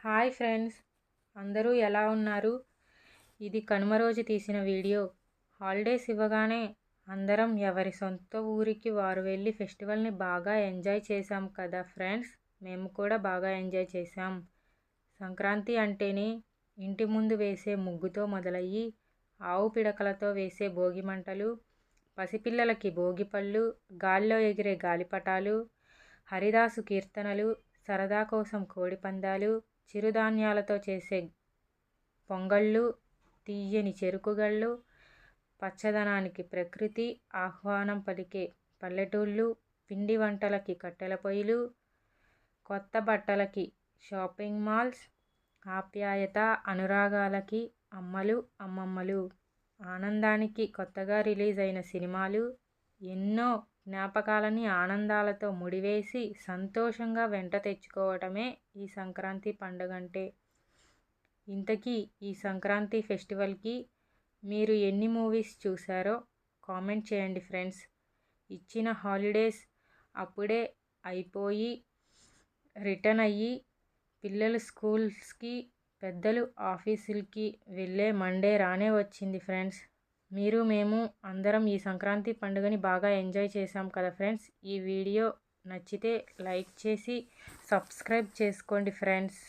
Hi friends, అందరూ ఎలా ఉన్నారు? ఇది కనుమ రోజు తీసిన వీడియో. హాలిడేస్ ఇవ్వగానే అందరం ఎవరి సొంత ఊరికి వారు వెళ్ళి ఫెస్టివల్ని బాగా ఎంజాయ్ చేశాం కదా ఫ్రెండ్స్. మేము కూడా బాగా ఎంజాయ్ చేశాం. సంక్రాంతి అంటేనే ఇంటి ముందు వేసే ముగ్గుతో మొదలయ్యి ఆవు పిడకలతో వేసే భోగి మంటలు, పసిపిల్లలకి భోగిపళ్ళు, గాల్లో ఎగిరే గాలిపటాలు, హరిదాసు కీర్తనలు, సరదా కోసం కోడిపందాలు, చిరుధాన్యాలతో చేసే పొంగళ్ళు, తీయని చెరుకుగళ్ళు, పచ్చదనానికి ప్రకృతి ఆహ్వానం పలికే పల్లెటూళ్ళు, పిండి వంటలకి కట్టెల పొయ్యిలు, కొత్త బట్టలకి షాపింగ్ మాల్స్, ఆప్యాయత అనురాగాలకి అమ్మలు అమ్మమ్మలు, ఆనందానికి కొత్తగా రిలీజ్ అయిన సినిమాలు, ఎన్నో జ్ఞాపకాలని ఆనందాలతో ముడివేసి సంతోషంగా వెంట తెచ్చుకోవటమే ఈ సంక్రాంతి పండుగంటే. ఇంతకీ ఈ సంక్రాంతి ఫెస్టివల్కి మీరు ఎన్ని మూవీస్ చూసారో కామెంట్ చేయండి ఫ్రెండ్స్. ఇచ్చిన హాలిడేస్ అప్పుడే అయిపోయి రిటర్న్ అయ్యి పిల్లలు స్కూల్స్కి, పెద్దలు ఆఫీసులకి వెళ్ళే మండే రానే వచ్చింది ఫ్రెండ్స్. మేము అందరం ఈ సంక్రాంతి పండుగని బాగా ఎంజాయ్ చేశాం కదా ఫ్రెండ్స్. ఈ వీడియో నచ్చితే లైక్ చేసి సబ్స్క్రైబ్ చేసుకోండి ఫ్రెండ్స్.